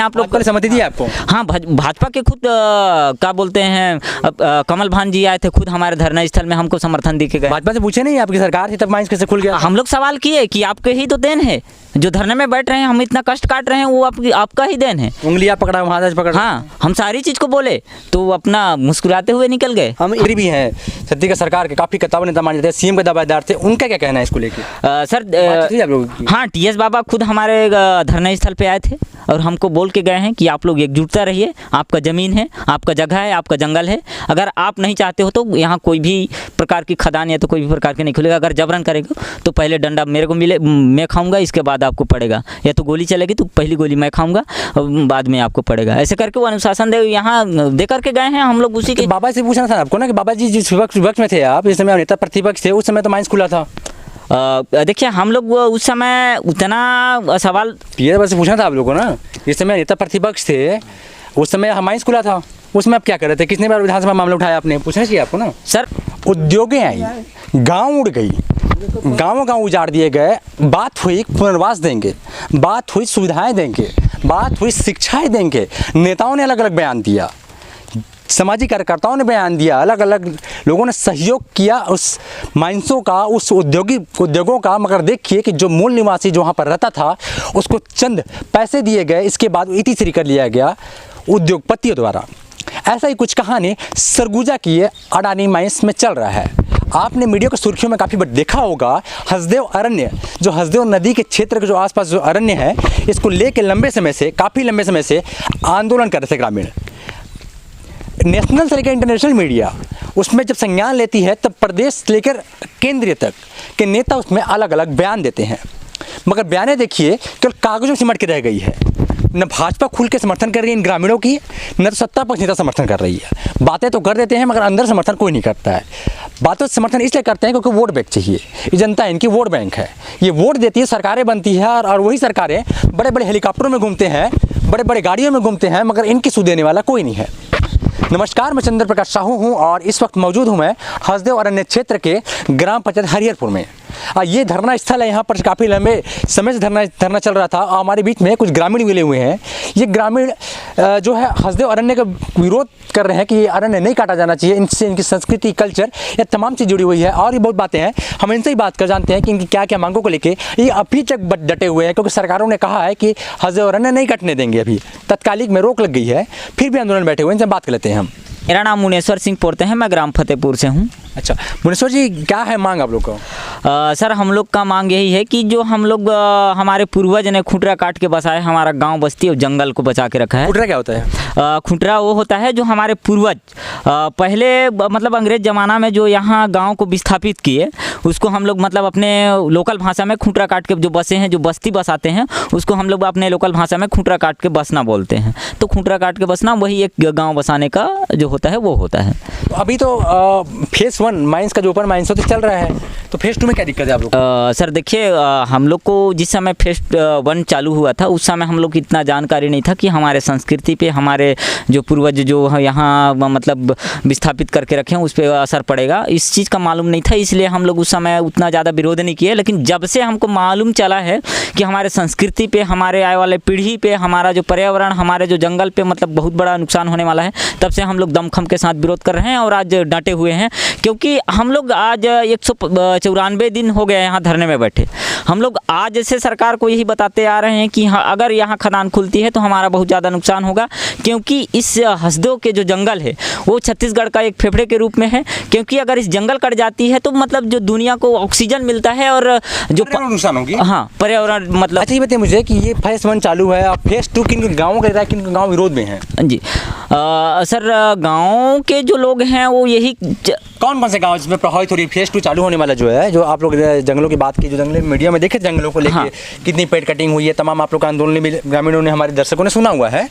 आप लोग कल सहमति दी आपको? हाँ, भाजपा के खुद क्या बोलते हैं कमल भान जी आए थे खुद हमारे धरना स्थल में, हमको समर्थन दे के गए। भाजपा से पूछे नहीं आपकी सरकार थी तब माइंस कैसे खुल गया? हम लोग सवाल किए कि आपके ही तो देन है, जो धरने में बैठ रहे हैं, हम इतना कष्ट काट रहे हैं, वो आपका ही देन है। उंगलियां पकड़ा, महाराज पकड़ा। हाँ, हम सारी चीज़ को बोले तो अपना मुस्कुराते हुए निकल गए। हम इधर भी हैं छत्तीसगढ़ सरकार के काफ़ी कताब नेता माने जाते हैं, सीएम के दावेदार थे, उनका क्या कहना है इसको लेके? सर हाँ, टीएस बाबा खुद हमारे धरना स्थल पे आए थे और हमको बोल के गए हैं कि आप लोग एकजुटता रहिए, आपका ज़मीन है, आपका जगह है, आपका जंगल है, अगर आप नहीं चाहते हो तो यहाँ कोई भी प्रकार की खदान या तो कोई भी प्रकार के नहीं खुलेगा, अगर जबरन करेगा तो पहले डंडा मेरे को मिले, मैं खाऊंगा, इसके बाद आपको पड़ेगा, या तो गोली चलेगी तो पहली गोली मैं खाऊंगा और बाद में आपको पड़ेगा। ऐसे करके वो अनुशासन दे यहाँ दे करके गए हैं। हम लोग उसी के बाबा से पूछना था आपको ना कि बाबा जी जिस वक्त में थे आप, जिस समय नेता प्रतिपक्ष थे, उस समय तो माइंस खुला था। देखिए हम लोग उस समय उतना सवाल टीएस से पूछना था आप लोगों को ना, जिस समय नेता प्रतिपक्ष थे उस समय माइंस खुला था, उसमें आप क्या कर रहे थे? कितने बार विधानसभा मामला उठाया आपने? पूछना चाहिए आपको ना। सर उद्योगें आई, गांव उड़ गई, गांव उजाड़ दिए गए, बात हुई पुनर्वास देंगे, बात हुई सुविधाएं देंगे, बात हुई शिक्षाएं देंगे, नेताओं ने अलग अलग बयान दिया, सामाजिक कार्यकर्ताओं ने बयान दिया, अलग अलग लोगों ने सहयोग किया उस माइंसों का, उस उद्योगों का, मगर देखिए कि जो मूल निवासी जो वहाँ पर रहता था उसको चंद पैसे दिए गए, इसके बाद इतिश्री कर लिया गया उद्योगपतियों द्वारा। ऐसा ही कुछ कहानी सरगुजा की अडानी माइंस में चल रहा है। आपने मीडिया की सुर्खियों में काफ़ी देखा होगा, हसदेव अरण्य, जो हसदेव नदी के क्षेत्र के जो आसपास जो अरण्य है, इसको लेकर काफ़ी लंबे समय से आंदोलन कर रहे थे ग्रामीण। नेशनल से लेकर इंटरनेशनल मीडिया उसमें जब संज्ञान लेती है तब प्रदेश से लेकर केंद्रीय तक के नेता उसमें अलग अलग बयान देते हैं, मगर बयानें देखिए केवल कागजों में सिमट के रह गई है। न भाजपा खुल के समर्थन कर रही है इन ग्रामीणों की, न तो सत्ता पक्ष नेता समर्थन कर रही है। बातें तो कर देते हैं मगर अंदर समर्थन कोई नहीं करता है। बातों से समर्थन इसलिए करते हैं क्योंकि वोट बैंक चाहिए, ये जनता इनकी वोट बैंक है, ये वोट देती है, सरकारें बनती है और वही सरकारें बड़े बड़े हेलीकॉप्टरों में घूमते हैं, बड़े बड़े गाड़ियों में घूमते हैं, मगर इनकी सुध देने वाला कोई नहीं है। नमस्कार, मैं चंद्र प्रकाश साहू हूँ और इस वक्त मौजूद हूँ मैं हसदेव अरण्य क्षेत्र के ग्राम पंचायत हरिहरपुर में। ये धरना स्थल है, यहाँ पर काफ़ी लंबे समय से धरना चल रहा था। हमारे बीच में कुछ ग्रामीण मिले हुए हैं। ये ग्रामीण जो है हसदेव अरण्य का विरोध कर रहे हैं कि ये अरण्य नहीं काटा जाना चाहिए, इनसे इनकी संस्कृति, कल्चर, ये तमाम चीज़ जुड़ी हुई है और ये बहुत बातें हैं। हम इनसे ही बात कर जानते हैं कि इनकी क्या क्या मांगों को लेके ये अभी तक डटे हुए हैं, क्योंकि सरकारों ने कहा है कि हसदेव अरण्य नहीं कटने देंगे। अभी तत्कालिक में रोक लग गई है, फिर भी आंदोलन बैठे हुए हैं। इनसे बात कर लेते हैं हम। मेरा नाम मुनेश्वर सिंह पोरते हैं, मैं ग्राम फतेहपुर से हूँ। अच्छा मुनेश्वर जी, क्या है मांग आप लोग को? सर हम लोग का मांग यही है कि जो हम लोग हमारे पूर्वज ने खुंटरा काट के बसाए, हमारा गांव बस्ती और जंगल को बचा के रखा है। खुंटरा क्या होता है? खुंटरा वो होता है जो हमारे पूर्वज पहले मतलब अंग्रेज ज़माना में जो यहाँ गांव को विस्थापित किए, उसको हम लोग मतलब अपने लोकल भाषा में खुंटरा काट के जो बसे हैं, जो बस्ती बसाते हैं, उसको हम लोग अपने लोकल भाषा में खुंटरा काट के बसना बोलते हैं। तो खुंटरा काट के बसना वही एक गाँव बसाने का जो होता है वो होता है। तो अभी तो फेस 1 माइंस का जो ओपन माइंस तो चल रहा है, तो फेस 2 में क्या दिक्कत है आप लोग? सर देखिए, हम लोग को जिस समय फेस 1 चालू हुआ था उस समय हम लोग को इतना जानकारी नहीं था कि हमारे संस्कृति पे, हमारे जो पूर्वज जो यहाँ मतलब विस्थापित करके रखे हैं उस पर असर पड़ेगा, इस चीज़ का मालूम नहीं था, इसलिए हम लोग उस समय उतना ज़्यादा विरोध नहीं किए। लेकिन जब से हमको मालूम चला है कि हमारे संस्कृति पे, हमारे आने वाले पीढ़ी पे, हमारा जो पर्यावरण, हमारे जो जंगल पे मतलब बहुत बड़ा नुकसान होने वाला है, तब से हम लोग दमखम के साथ विरोध कर रहे हैं और आज डटे हुए हैं। क्योंकि हम लोग आज 194 दिन हो गए यहाँ धरने में बैठे। हम लोग आज से सरकार को यही बताते आ रहे हैं कि हाँ, अगर यहाँ खदान खुलती है तो हमारा बहुत ज़्यादा नुकसान होगा, क्योंकि इस हसदेव के जो जंगल है वो छत्तीसगढ़ का एक फेफड़े के रूप में है। क्योंकि अगर इस जंगल कट जाती है तो मतलब जो दुनिया को ऑक्सीजन मिलता है और जो नुकसान होगी। हाँ, पर्यावरण मतलब। अच्छा ये बताइए मुझे कि ये फेस 1 चालू है, अब फेस 2 किन गाँवों का, किन गाँव विरोध में है? जी सर, गाँव के जो लोग हैं वो यही कौन से गांव जिसमें प्रभावित हो रही है फेस 2 चालू होने वाला जो है, जो आप लोग जंगलों की बात की, जो जंगल मीडिया में देखे जंगलों को लेके हाँ। कितनी पेड़ कटिंग हुई है, तमाम आप लोग का आंदोलन भी ग्रामीणों ने, हमारे दर्शकों ने सुना हुआ है।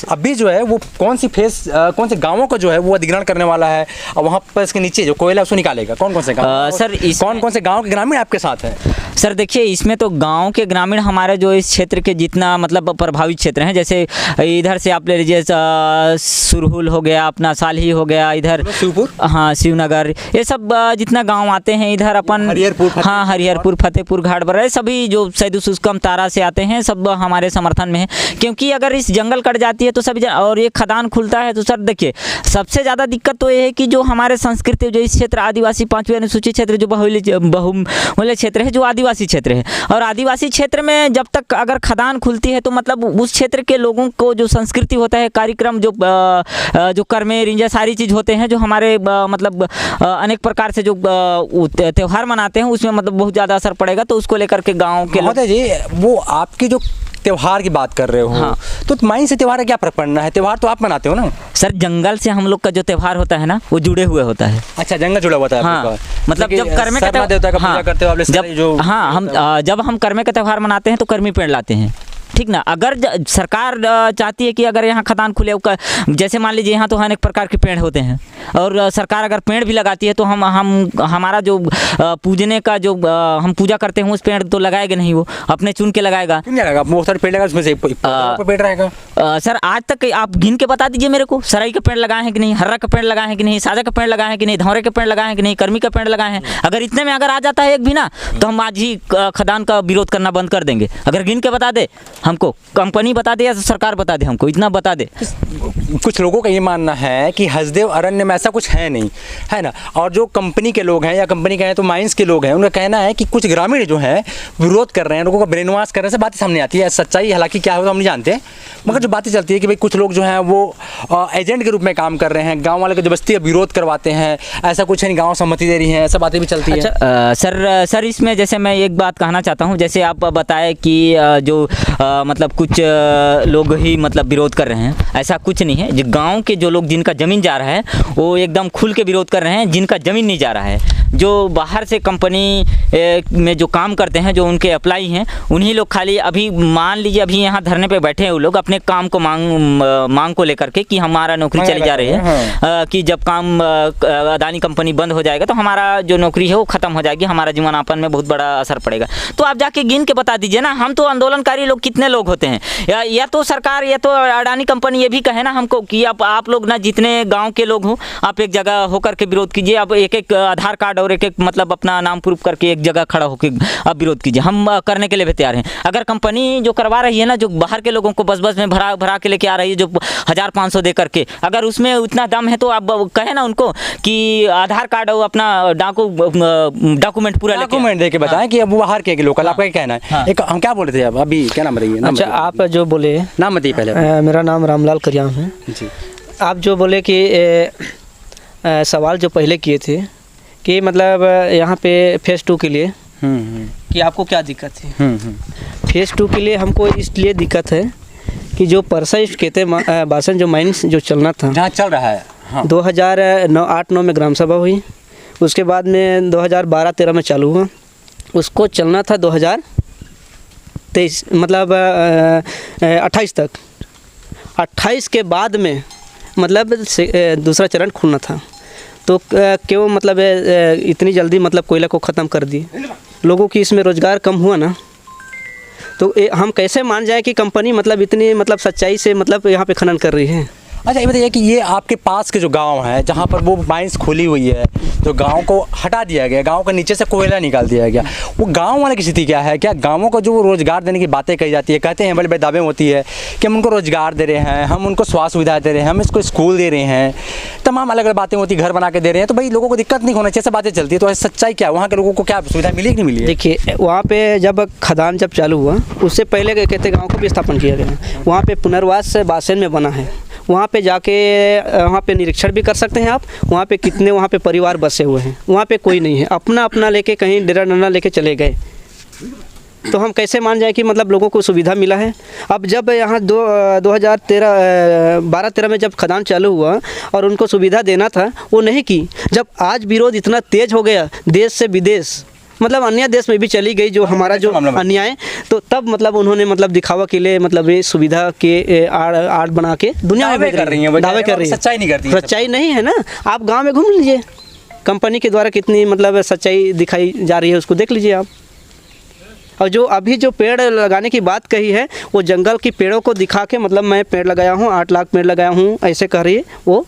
अभी जो है वो कौन से गाँवों का जो है वो अधिग्रहण करने वाला है और वहाँ पर इसके नीचे जो कोयला उसको निकालेगा? कौन से गाँव? सर कौन से गाँव के ग्रामीण आपके साथ है? सर देखिए, इसमें तो गांव के ग्रामीण हमारे जो इस क्षेत्र के जितना मतलब प्रभावित क्षेत्र हैं, जैसे इधर से आप ले लीजिए सुरहुल हो गया, अपना सालही हो गया, इधर शिवपुर, हाँ शिवनगर, ये सब जितना गांव आते हैं इधर अपन हाँ हरिहरपुर, फतेहपुर, घाट बरा, सभी जो सैदू सुस्कम तारा से आते हैं सब हमारे समर्थन में है। क्योंकि अगर इस जंगल कट जाती है तो सभी और ये खदान खुलता है तो सर देखिए सबसे ज़्यादा दिक्कत तो ये है कि जो हमारे संस्कृति जो इस क्षेत्र आदिवासी 5वीं अनुसूचित क्षेत्र जो बहुमूल्य क्षेत्र है, जो आदिवासी क्षेत्र है, और आदिवासी क्षेत्र में जब तक अगर खदान खुलती है तो मतलब उस क्षेत्र के लोगों को जो संस्कृति होता है, कार्यक्रम जो कर्मे रिंजा सारी चीज़ होते हैं, जो हमारे मतलब अनेक प्रकार से जो त्यौहार मनाते हैं उसमें मतलब बहुत ज़्यादा असर पड़ेगा। तो उसको लेकर के गाँव के लोग जी वो आपकी जो त्योहार की बात कर रहे हो, हाँ। तो माइन से त्योहार का क्या फर्क पड़ना है? त्योहार तो आप मनाते हो ना सर। जंगल से हम लोग का जो त्योहार होता है ना वो जुड़े हुए होता है। अच्छा, जंगल जुड़ा हुआ है हाँ, मतलब जब कर्मे का पूजा करते हो जब हम कर्मे का त्योहार मनाते हैं तो कर्मी पेड़ लाते हैं, ठीक ना। अगर सरकार चाहती है कि अगर यहाँ खदान खुले, जैसे मान लीजिए यहाँ तो अनेक प्रकार के पेड़ होते हैं और सरकार अगर पेड़ भी लगाती है तो हम हमारा जो पूजने का जो हम पूजा करते हैं उस पेड़ तो लगाएगा नहीं, वो अपने चुन के लगाएगा। बहुत सारे पेड़ लगाएगा, उसमें से पेड़ रहेगा। सर आज तक आप गिन के बता दीजिए मेरे को, सराई का पेड़ लगाए हैं कि नहीं, हर्रा का पेड़ लगाए हैं कि नहीं, साजा का पेड़ लगाए हैं कि नहीं, धौरे के पेड़ लगाए हैं कि नहीं, कर्मी का पेड़ लगाए हैं। अगर इतने में अगर आ जाता है एक भी ना तो हम आज ही खदान का विरोध करना बंद कर देंगे। अगर गिन के बता दे हमको, कंपनी बता दे या सरकार बता दे, हमको इतना बता दे। कुछ लोगों का ये मानना है कि हसदेव अरण्य में ऐसा कुछ है नहीं, है ना। और जो कंपनी के लोग हैं या कंपनी के हैं तो माइंस के लोग हैं, उनका कहना है कि कुछ ग्रामीण जो हैं विरोध कर रहे हैं, लोगों का ब्रेन वॉश कर रहे हैं। बातें सामने आती है, सच्चाई हालांकि क्या हो हम नहीं जानते, मगर जो बातें चलती है कि भाई कुछ लोग जो हैं वो एजेंट के रूप में काम कर रहे हैं, गाँव वाले को जबरदस्ती विरोध करवाते हैं, ऐसा कुछ है नहीं, गाँव सहमति दे रही है, ऐसा बातें भी चलती है। अच्छा, सर इसमें जैसे मैं एक बात कहना चाहता हूँ, जैसे आप बताए कि जो मतलब कुछ लोग ही मतलब विरोध कर रहे हैं, ऐसा कुछ नहीं है। जो गांव के जो लोग जिनका ज़मीन जा रहा है वो एकदम खुल के विरोध कर रहे हैं, जिनका ज़मीन नहीं जा रहा है, जो बाहर से कंपनी में जो काम करते हैं, जो उनके अप्लाई हैं, उन्हीं लोग खाली अभी मान लीजिए अभी यहाँ धरने पे बैठे हैं वो लोग अपने काम को मांग को लेकर के कि हमारा नौकरी चली जा रही है, कि जब काम अदानी कंपनी बंद हो जाएगा तो हमारा जो नौकरी है वो ख़त्म हो जाएगी, हमारा जीवनापन में बहुत बड़ा असर पड़ेगा। तो आप जाके गिन के बता दीजिए ना, हम तो आंदोलनकारी लोग कितने लोग होते हैं, या तो सरकार या तो अडानी कंपनी ये भी कहे ना हमको कि आप लोग ना जितने गांव के लोग हो आप एक जगह होकर के विरोध कीजिए, आप एक आधार कार्ड और एक मतलब अपना नाम प्रूफ करके एक जगह खड़ा होकर आप विरोध कीजिए, हम करने के लिए भी तैयार हैं। अगर कंपनी जो करवा रही है ना, जो बाहर के लोगों को बस में भरा के लेके आ रही है, जो 1500 दे करके, अगर उसमें उतना दम है तो आप कहे ना उनको कि आधार कार्ड और अपना डॉक्यूमेंट पूरा डॉक्यूमेंट दे के बताएं कि अब बाहर के लोकल। आपका क्या कहना है? एक हम क्या बोल रहे थे अभी, क्या नाम बताइए? अच्छा, आप जो बोले, नाम बताइए पहले। मेरा नाम रामलाल करियाम है जी। आप जो बोले कि सवाल जो पहले किए थे कि मतलब यहाँ पे फेज़ 2 के लिए कि आपको क्या दिक्कत है। फेज़ 2 के लिए हमको इसलिए दिक्कत है कि जो परसा कहते बासन जो माइंस जो चलना था, जहाँ चल रहा है, हाँ। 2008-9 में ग्राम सभा हुई, उसके बाद में 2012-13 में चालू हुआ, उसको चलना था 2023 मतलब 28 तक। 28 के बाद में मतलब दूसरा चरण खुलना था, तो क्यों मतलब इतनी जल्दी मतलब कोयला को ख़त्म कर दिए, लोगों की इसमें रोज़गार कम हुआ ना। तो हम कैसे मान जाए कि कंपनी मतलब इतनी मतलब सच्चाई से मतलब यहाँ पे खनन कर रही है। अच्छा, ये बताइए कि ये आपके पास के जो गांव है जहाँ पर वो माइंस खुली हुई है, जो गांव को हटा दिया गया, गांव के नीचे से कोयला निकाल दिया गया, वो गांव वाले की स्थिति क्या है? क्या गांवों को जो रोज़गार देने की बातें कही जाती है, कहते हैं बड़े बड़े दावे होती है कि हम उनको रोज़गार दे रहे हैं, हम उनको स्वास्थ्य सुविधा दे रहे हैं, हम इसको स्कूल दे रहे हैं, तमाम अलग अलग बातें होती, घर बना के दे रहे हैं, तो भाई लोगों को दिक्कत नहीं होना चाहिए, बातें चलती है। तो सच्चाई क्या, वहाँ के लोगों को क्या सुविधा मिली कि नहीं मिली? देखिए, वहाँ पे जब खदान जब चालू हुआ उससे पहले कहते गाँव को भी स्थापन किया गया, वहाँ पे पुनर्वास बासन में बना है, वहाँ पे जाके वहाँ पे निरीक्षण भी कर सकते हैं आप, वहाँ पे कितने वहाँ पे परिवार बसे हुए हैं, वहाँ पे कोई नहीं है, अपना अपना लेके कहीं डेरा डंडा लेके चले गए। तो हम कैसे मान जाए कि मतलब लोगों को सुविधा मिला है। अब जब यहाँ 2012-13 में जब खदान चालू हुआ और उनको सुविधा देना था, वो नहीं की। जब आज विरोध इतना तेज हो गया देश से विदेश, मतलब अन्य देश में भी चली गई जो हमारा जो अन्याय, तो तब मतलब उन्होंने मतलब दिखावा के लिए मतलब ये सुविधा के आड़ बना के दुनिया में कर रही हैं, दावे कर रही है। सच्चाई नहीं करती, सच्चाई नहीं है ना। आप गांव में घूम लीजिए, कंपनी के द्वारा कितनी मतलब सच्चाई दिखाई जा रही है, उसको देख लीजिए आप। और जो अभी जो पेड़ लगाने की बात कही है वो जंगल की पेड़ों को दिखा के मतलब मैं पेड़ लगाया हूँ, 8 लाख पेड़ लगाया हूँ, ऐसे कह रही है, वो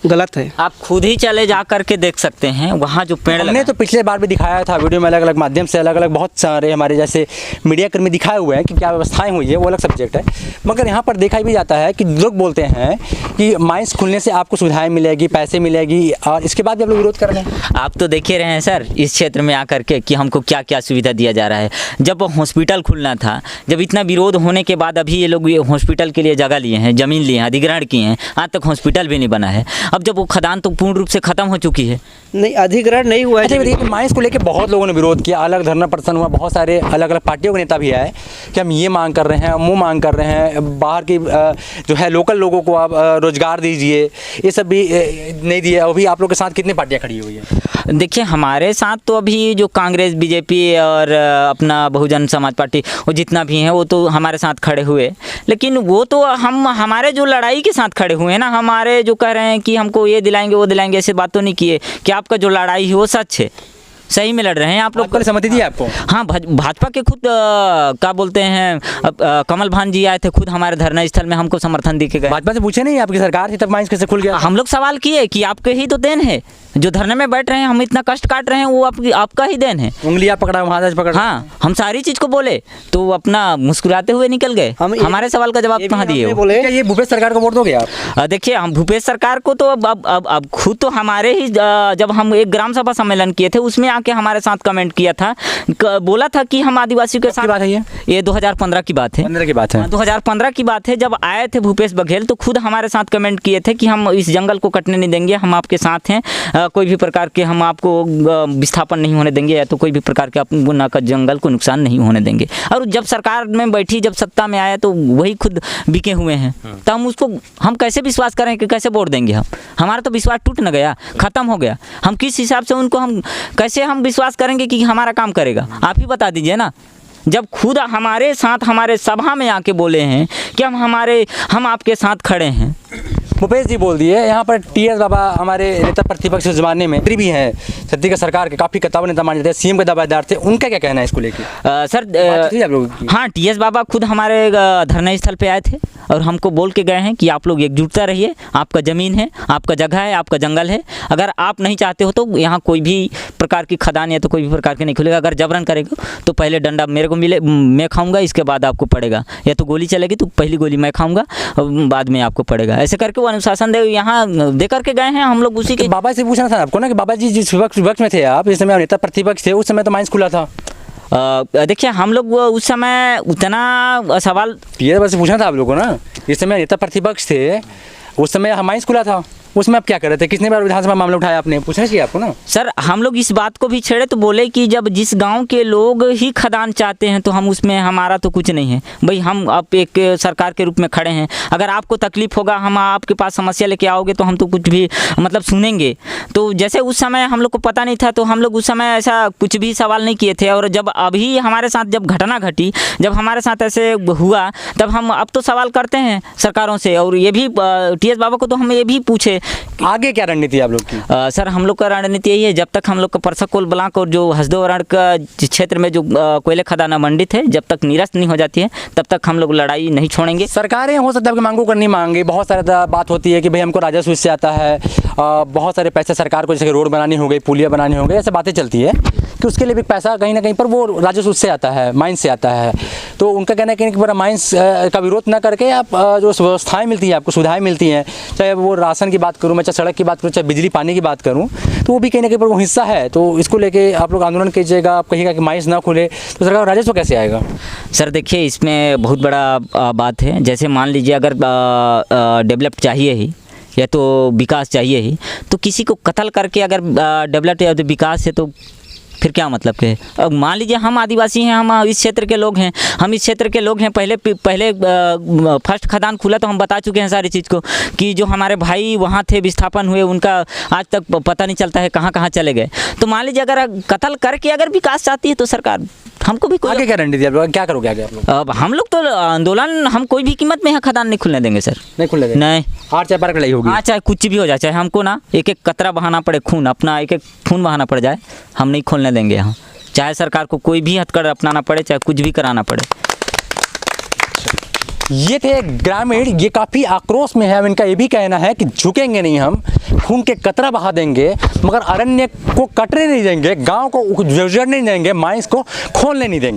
गलत है। आप खुद ही चले जा करके देख सकते हैं वहाँ जो पेड़ हमने लगा तो पिछले बार भी दिखाया था वीडियो में, अलग अलग माध्यम से अलग अलग बहुत सारे हमारे जैसे मीडिया कर्मी दिखाए हुए हैं कि क्या व्यवस्थाएं हुई है, वो अलग सब्जेक्ट है। मगर यहाँ पर देखा भी जाता है कि लोग बोलते हैं कि माइंस खुलने से आपको सुविधाएं मिलेगी, पैसे मिलेगी, और इसके बाद भी आप लोग विरोध कर रहे हैं। आप तो देखे रहे हैं सर इस क्षेत्र में आकर के कि हमको क्या क्या सुविधा दिया जा रहा है। जब हॉस्पिटल खुलना था, जब इतना विरोध होने के बाद अभी ये लोग हॉस्पिटल के लिए जगह लिए हैं, ज़मीन लिए हैं, अधिग्रहण किए हैं, आज तक हॉस्पिटल भी नहीं बना है। अब जब वो खदान तो पूर्ण रूप से खत्म हो चुकी है। नहीं, अधिग्रहण नहीं हुआ है। अच्छा देखिए, माइंस को लेकर बहुत लोगों ने विरोध किया, अलग धरना प्रदर्शन हुआ, बहुत सारे अलग अलग पार्टियों के नेता भी आए कि हम ये मांग कर रहे हैं, वो मांग कर रहे हैं, बाहर की जो है लोकल लोगों को आप रोजगार दीजिए, ये सब भी नहीं दिए। अभी आप लोग के साथ कितनी पार्टियां खड़ी हुई है? देखिए हमारे साथ तो अभी जो कांग्रेस, बीजेपी और अपना बहुजन समाज पार्टी, वो जितना भी हैं वो तो हमारे साथ खड़े हुए। लेकिन वो तो हम हमारे जो लड़ाई के साथ खड़े हुए हैं ना, हमारे जो कह रहे हैं कि हमको ये दिलाएंगे वो दिलाएंगे, ऐसे बात तो नहीं किए कि आपका जो लड़ाई है वो सच है, सही में लड़ रहे हैं आप लोग। कल सहमति दी आपको? हाँ, भाजपा के खुद क्या बोलते हैं कमल भान जी आए थे खुद हमारे धरना स्थल में, हमको समर्थन दे के गए। भाजपा से पूछे नहीं आपकी सरकार थी तब माइंस कैसे खुल गया? हम लोग सवाल किए कि आपके ही तो देन है, जो धरने में बैठ रहे हैं, हम इतना कष्ट काट रहे हैं, वो आपका ही देन है। उंगलियां पकड़ा, वहाँ पकड़ा। हाँ, हम सारी चीज़ को बोले तो अपना मुस्कुराते हुए निकल गए। हमारे सवाल का जवाब कहाँ दिए? बोले क्या ये भूपेश सरकार को वोट दोगे आप? देखिए हम भूपेश सरकार को तो अब खुद तो हमारे ही जब हम एक ग्राम सभा सम्मेलन किए थे उसमें आके हमारे साथ कमेंट किया था, बोला था कि हम आदिवासियों के साथ। बात है ये 2015 की बात है। 15 की बात है। 2015 की बात है। जब आए थे भूपेश बघेल तो खुद हमारे साथ कमेंट किए थे कि हम इस जंगल को कटने नहीं देंगे, हम आपके साथ हैं, कोई भी प्रकार के हम आपको विस्थापन नहीं होने देंगे, या तो कोई भी प्रकार के आप जंगल को नुकसान नहीं होने देंगे। और जब सरकार में बैठी, जब सत्ता में आया तो वही खुद बिके हुए हैं, तो हम उसको हम कैसे विश्वास करें कि कैसे वोट देंगे? हमारा तो विश्वास टूट न गया, खत्म हो गया। हम किस हिसाब से उनको हम कैसे हम विश्वास करेंगे कि हमारा काम करेगा? आप ही बता दीजिए ना। जब खुद हमारे साथ हमारे सभा में आके बोले हैं कि हम आपके साथ खड़े हैं। भूपेश जी बोल दिए। यहाँ पर टीएस बाबा हमारे नेता प्रतिपक्ष जमाने में भी हैं, छत्तीसगढ़ सरकार के काफ़ी कताबा नेता माने जाते हैं, सीएम के दावेदार थे, उनका क्या कहना है इसको लेके? सर हाँ, टीएस बाबा खुद हमारे धरना स्थल पे आए थे और हमको बोल के गए हैं कि आप लोग एकजुटता रहिए, आपका ज़मीन है, आपका जगह है, आपका जंगल है, अगर आप नहीं चाहते हो तो यहाँ कोई भी प्रकार की खदान या तो कोई भी प्रकार के नहीं खुलेगा। अगर जबरन करेगा तो पहले डंडा मेरे को मिले, मैं खाऊंगा, इसके बाद आपको पड़ेगा, या तो गोली चलेगी तो पहली गोली मैं खाऊंगा बाद में आपको पड़ेगा। ऐसे करके वो अनुशासन यहाँ दे करके गए हैं। हम लोग उसी के बाबा से पूछना था आपको ना कि बाबा जी जिस वक्त में थे आप, इस समय नेता प्रतिपक्ष थे, उस समय तो माइंस खुला था। देखिए हम लोग उस समय उतना सवाल टीएस से पूछना था आप लोगों को ना, इस समय नेता प्रतिपक्ष थे, उस समय माइंस खुला था, उसमें आप क्या कर रहे थे? कितने बार विधानसभा मामला उठाया आपने? पूछना चाहिए आपको ना। सर हम लोग इस बात को भी छेड़े तो बोले कि जब जिस गांव के लोग ही खदान चाहते हैं तो हम उसमें हमारा तो कुछ नहीं है भाई। हम अब एक सरकार के रूप में खड़े हैं, अगर आपको तकलीफ होगा, हम आपके पास समस्या लेके आओगे तो हम तो कुछ भी मतलब सुनेंगे। तो जैसे उस समय हम लोग को पता नहीं था तो हम लोग उस समय ऐसा कुछ भी सवाल नहीं किए थे। और जब अभी हमारे साथ जब घटना घटी, जब हमारे साथ ऐसे हुआ, तब हम अब तो सवाल करते हैं सरकारों से। और ये भी टीएस बाबा को तो हम ये भी पूछे आगे क्या रणनीति है आप लोग की? सर हम लोग का रणनीति यही है, जब तक हम लोग का परसकोल ब्लॉक और जो हसदेव का क्षेत्र में जो कोयले खदाना मंडित है, जब तक निरस्त नहीं हो जाती है तब तक हम लोग लड़ाई नहीं छोड़ेंगे। सरकारें हो सकता है आपकी मांगों करनी मांगे, बहुत सारा बात होती है कि भाई हमको राजस्व इससे आता है, बहुत सारे पैसे सरकार को, जैसे रोड बनानी हो गई, पुलिया बनानी हो गई, ऐसे बातें चलती है कि उसके लिए भी पैसा कहीं ना कहीं पर वो राजस्व उससे आता है, माइंस से आता है। तो उनका कहना है कि माइंस का विरोध ना करके आप जो व्यवस्थाएँ मिलती हैं, आपको सुविधाएँ मिलती हैं, चाहे वो राशन की बात करूँ, मैं चाहे सड़क की बात करूँ, चाहे बिजली पानी की बात करूँ, तो वो भी कहीं ना कहीं पर वो हिस्सा है। तो इसको लेके आप लोग आंदोलन कीजिएगा, आप कहिएगा कि माइंस ना खुले तो सरकार राजस्व कैसे आएगा? सर देखिए इसमें बहुत बड़ा बात है। जैसे मान लीजिए अगर डेवलप चाहिए ही या तो विकास चाहिए ही, तो किसी को कत्ल करके अगर डेवलप या तो विकास है तो फिर क्या मतलब के? अब मान लीजिए हम आदिवासी हैं, हम इस क्षेत्र के लोग हैं, हम इस क्षेत्र के लोग हैं। पहले फर्स्ट खदान खुला तो हम बता चुके हैं सारी चीज़ को कि जो हमारे भाई वहाँ थे, विस्थापन हुए, उनका आज तक पता नहीं चलता है कहाँ कहाँ चले गए। तो मान लीजिए अगर कत्ल करके अगर विकास चाहती है तो सरकार हमको भी आगे क्या रणनीति आप लोग क्या करोगे आगे आप लोग? अब हम लोग तो आंदोलन, हम कोई भी कीमत में यहाँ खदान नहीं खुलने देंगे सर। नहीं खुलने देंगे? नहीं। हार चाहे पार लड़ाई होगी? हाँ, चाहे कुछ भी हो जाए, चाहे हमको ना एक एक कतरा बहाना पड़े खून, अपना एक एक खून बहाना पड़ जाए, हम नहीं खोलने देंगे यहाँ। चाहे सरकार को कोई भी हथकंडा अपनाना पड़े, चाहे कुछ भी कराना पड़े। ये थे ग्रामीण, ये काफ़ी आक्रोश में है। अब इनका ये भी कहना है कि झुकेंगे नहीं, हम खून के कतरा बहा देंगे मगर अरण्य को कटने नहीं देंगे, गांव को उजड़ने नहीं देंगे, माइंस को खोलने नहीं देंगे।